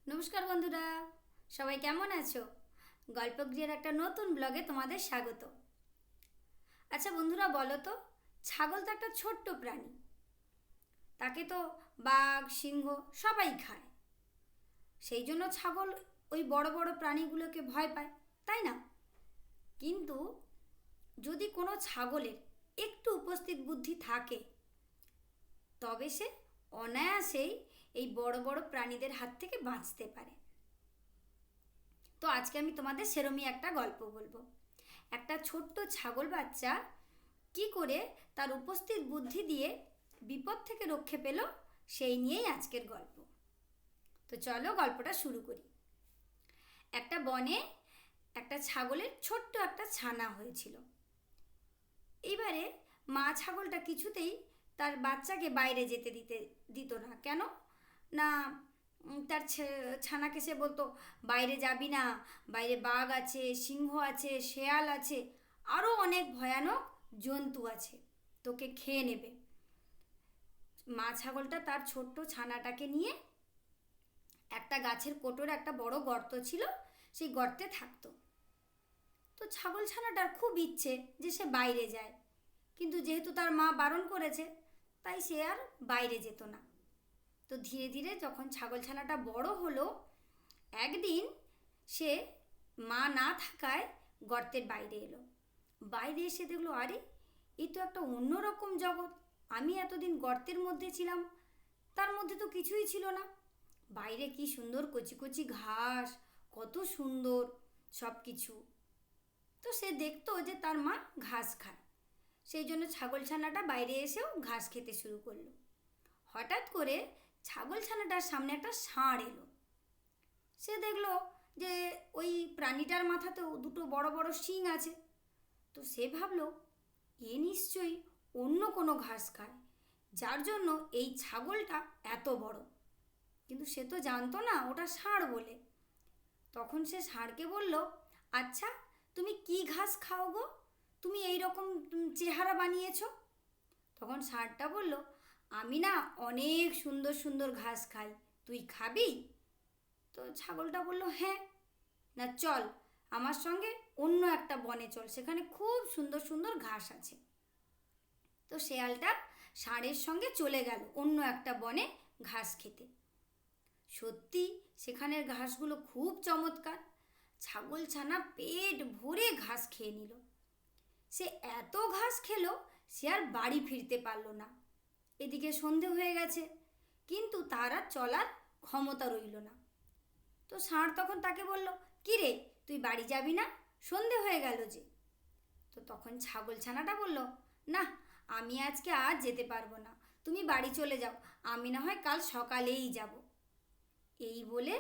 নমস্কার বন্ধুরা, সবাই কেমন আছো? গল্পগৃহের একটা নতুন ব্লগে তোমাদের স্বাগত। আচ্ছা বন্ধুরা, বলো তো, ছাগল তো একটা ছোট্ট প্রাণী। তাকে তো বাঘ, সিংহ সবাই খায়। সেই জন্য ছাগল ওই বড় বড় প্রাণীগুলোকে ভয় পায়, তাই না? কিন্তু যদি কোনো ছাগলের একটু উপস্থিত বুদ্ধি থাকে, তবে সে অনায়াসেই এই বড় বড় প্রাণীদের হাত থেকে বাঁচতে পারে। তো আজকে আমি তোমাদের সেরমই একটা গল্প বলবো। একটা ছোট্ট ছাগল বাচ্চা কি করে তার উপস্থিত বুদ্ধি দিয়ে বিপদ থেকে রক্ষে পেল, সেই নিয়েই আজকের গল্প। তো চলো গল্পটা শুরু করি। একটা বনে একটা ছাগলের ছোট্ট একটা ছানা হয়েছিল। এইবারে মা ছাগলটা কিছুতেই তার বাচ্চাকে বাইরে যেতে দিত না। কেন না, তার ছানাকে সে বলতো, বাইরে যাবি না, বাইরে বাঘ আছে, সিংহ আছে, শেয়াল আছে, আরও অনেক ভয়ানক জন্তু আছে, তোকে খেয়ে নেবে। মা ছাগলটা তার ছোট্ট ছানাটাকে নিয়ে একটা গাছের কোটরে একটা বড় গর্ত ছিল, সেই গর্তে থাকতো। তো ছাগল ছানাটার খুব ইচ্ছে যে সে বাইরে যায়, কিন্তু যেহেতু তার মা বারণ করেছে, তাই সে আর বাইরে যেত না। তো ধীরে ধীরে যখন ছাগলছানাটা বড় হলো, একদিন সে মা না থাকায় গর্তের বাইরে এলো। বাইরে এসে দেখলো, আরে এ তো একটা অন্যরকম জগৎ। আমি এতদিন গর্তের মধ্যে ছিলাম, তার মধ্যে তো কিছুই ছিল না। বাইরে কি সুন্দর কচি কচি ঘাস, কত সুন্দর সব কিছু। তো সে দেখতো যে তার মা ঘাস খায়, সেই জন্য ছাগলছানাটা বাইরে এসেও ঘাস খেতে শুরু করলো। হঠাৎ করে ছাগলছানাটার সামনে একটা ষাঁড় এলো। সে দেখলো যে ওই প্রাণীটার মাথাতেও দুটো বড় বড় শিং আছে। তো সে ভাবলো, এ নিশ্চয়ই অন্য কোনো ঘাস খায়, যার জন্য এই ছাগলটা এত বড়। কিন্তু সে তো জানতো না ওটা ষাঁড় বলে। তখন সে ষাঁড়কে বলল, আচ্ছা তুমি কি ঘাস খাও গো, তুমি এই রকম চেহারা বানিয়েছো? তখন ষাঁড়টা বলল, আমি না অনেক সুন্দর সুন্দর ঘাস খাই, তুই খাবি? তো ছাগলটা বলল, হ্যাঁ। না চল আমার সঙ্গে অন্য একটা বনে চল, সেখানে খুব সুন্দর সুন্দর ঘাস আছে। তো শেয়ালটা ষাঁড়ের সঙ্গে চলে গেল অন্য একটা বনে ঘাস খেতে। সত্যি সেখানের ঘাসগুলো খুব চমৎকার। ছাগলছানা পেট ভরে ঘাস খেয়ে নিল। সে এত ঘাস খেলো, সে আর বাড়ি ফিরতে পারল না। এদিকে সন্ধে হয়ে গেছে, কিন্তু তার আর চলার ক্ষমতা রইল না। তো ষাঁড় তখন তাকে বলল, কী রে, তুই বাড়ি যাবি না? সন্ধে হয়ে গেল যে। তো তখন ছাগলছানাটা বলল, না, আমি আজকে আর যেতে পারবো না, তুমি বাড়ি চলে যাও, আমি না হয় কাল সকালেই যাব। এই বলে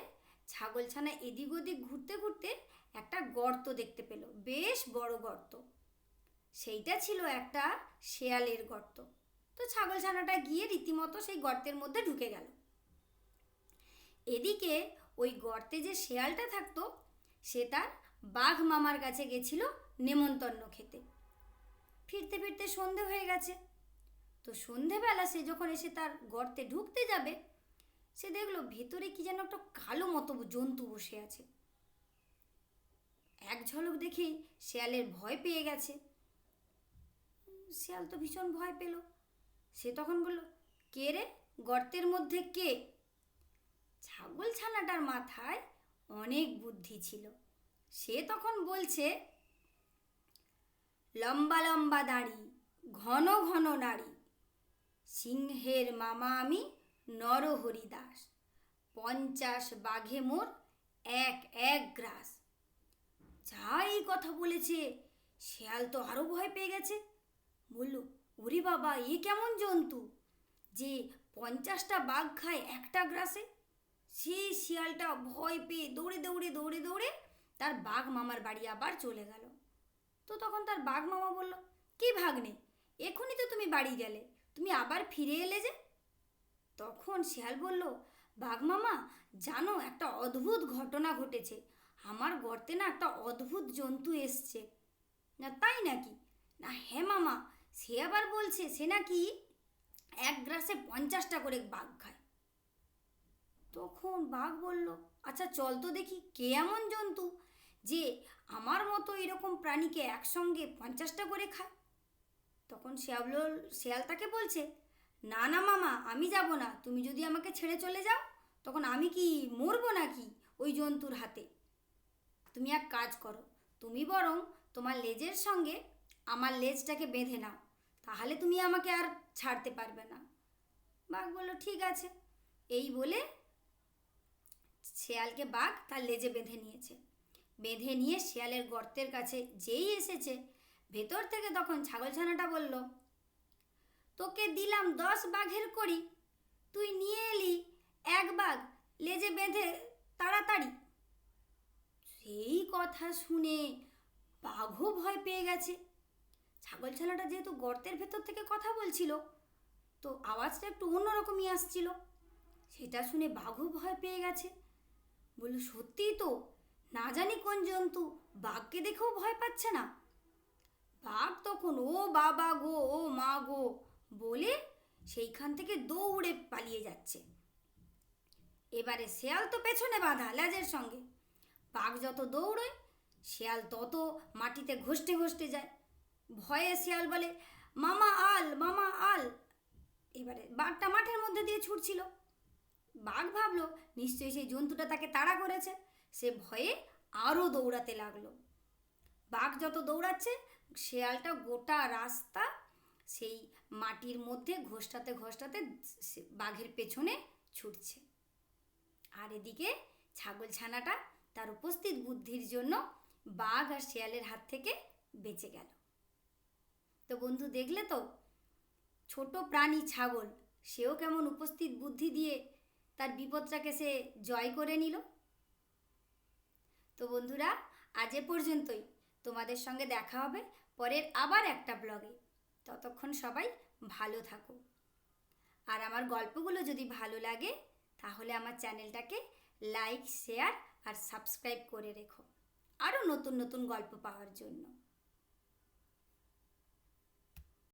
ছাগলছানা এদিক ওদিক ঘুরতে ঘুরতে একটা গর্ত দেখতে পেল, বেশ বড় গর্ত। সেইটা ছিল একটা শেয়ালের গর্ত। তো ছাগলছানাটা গিয়ে রীতিমতো সেই গর্তের মধ্যে ঢুকে গেল। এদিকে ওই গর্তে যে শেয়ালটা থাকতো, সে তার বাঘ মামার কাছে গেছিল নেমন্তন্ন খেতে। ফিরতে ফিরতে সন্ধে হয়ে গেছে। তো সন্ধেবেলা সে যখন এসে তার গর্তে ঢুকতে যাবে, সে দেখলো ভেতরে কি যেন একটা কালো মতো জন্তু বসে আছে। এক ঝলক দেখেই শেয়ালের ভয় পেয়ে গেছে। শেয়াল তো ভীষণ ভয় পেল। সে তখন বলল, কে রে, গর্তের মধ্যে কে? ছাগলছানাটার মাথায় অনেক বুদ্ধি ছিল। সে তখন বলছে, লম্বা লম্বা দাড়ি, ঘন ঘন নাড়ি, সিংহের মামা আমি নরহরি দাস, 50 বাঘে মোর এক এক গ্রাস। যা এই কথা বলেছে, শেয়াল তো আরও ভয় পেয়ে গেছে। বলল, ওরে বাবা, এ কেমন জন্তু যে 50টা বাঘ খায় একটা গ্রাসে? সেই শিয়ালটা ভয় পেয়ে দৌড়ে দৌড়ে দৌড়ে দৌড়ে তার বাঘ মামার বাড়ি আবার চলে গেল। তো তখন তার বাঘ মামা বলল, কি ভাগ্নে, এখনই তো তুমি বাড়ি গেলে, তুমি আবার ফিরে এলে যে? তখন শিয়াল বলল, বাঘ মামা, জানো একটা অদ্ভুত ঘটনা ঘটেছে। আমার গর্তে না একটা অদ্ভুত জন্তু এসছে। না তাই নাকি? না হ্যাঁ মামা, সে আবার বলছে সে নাকি এক গ্রাসে 50টা করে বাঘ খায়। তখন বাঘ বলল, আচ্ছা চল তো দেখি কে এমন জন্তু যে আমার মতো এরকম প্রাণীকে একসঙ্গে 50টা করে খায়। তখন শিয়াল তাকে বলছে, না না মামা, আমি যাব না। তুমি যদি আমাকে ছেড়ে চলে যাও তখন আমি কি মরবো নাকি ওই জন্তুর হাতে? তুমি এক কাজ করো, তুমি বরং তোমার লেজের সঙ্গে আমার লেজটাকে বেঁধে নাও, তাহলে তুমি আমাকে আর ছাড়তে পারবে না। বাঘ বলল, ঠিক আছে। এই বলে শেয়ালকে বাঘ তার লেজে বেঁধে নিয়েছে। বেঁধে নিয়ে শিয়ালের গর্তের কাছে যেই এসেছে, ভেতর থেকে তখন ছাগলছানাটা বলল, তোকে দিলাম 10 বাঘের করি, তুই নিয়ে এলি 1 বাঘ লেজে বেঁধে তাড়াতাড়ি। সেই কথা শুনে বাঘও ভয় পেয়ে গেছে। ছাগলছানাটা যেহেতু গর্তের ভেতর থেকে কথা বলছিল, তো আওয়াজটা একটু অন্যরকমই আসছিল। সেটা শুনে বাঘও ভয় পেয়ে গেছে। বলল, সত্যিই তো, না জানি কোন জন্তু বাঘকে দেখেও ভয় পাচ্ছে না। বাঘ তখন ও বাবা গো, ও মা গো বলে সেইখান থেকে দৌড়ে পালিয়ে যাচ্ছে। এবারে শেয়াল তো পেছনে বাঁধা লেজের সঙ্গে। বাঘ যত দৌড়ে, শেয়াল তত মাটিতে ঘষতে ঘষতে যায়। ভয়ে শেয়াল বলে, মামা আল, মামা আল। এবারে বাঘটা মাঠের মধ্যে দিয়ে ছুটছিল। বাঘ ভাবলো নিশ্চয়ই সেই জন্তুটা তাকে তাড়া করেছে। সে ভয়ে আরও দৌড়াতে লাগলো। বাঘ যত দৌড়াচ্ছে, শেয়ালটা গোটা রাস্তা সেই মাটির মধ্যে ঘষটাতে ঘষটাতে বাঘের পেছনে ছুটছে। আর এদিকে ছাগলছানাটা তার উপস্থিত বুদ্ধির জন্য বাঘ আর শেয়ালের হাত থেকে বেঁচে গেল। তো বন্ধু, দেখলে তো ছোট প্রাণী ছাগল, সেও কেমন উপস্থিত বুদ্ধি দিয়ে তার বিপদটাকে সে জয় করে নিল। তো বন্ধুরা, আজ এ পর্যন্তই। তোমাদের সঙ্গে দেখা হবে পরের আবার একটা ব্লগে। ততক্ষণ সবাই ভালো থাকো। আর আমার গল্পগুলো যদি ভালো লাগে তাহলে আমার চ্যানেলটাকে লাইক, শেয়ার আর সাবস্ক্রাইব করে রেখো আরও নতুন নতুন গল্প পাওয়ার জন্য।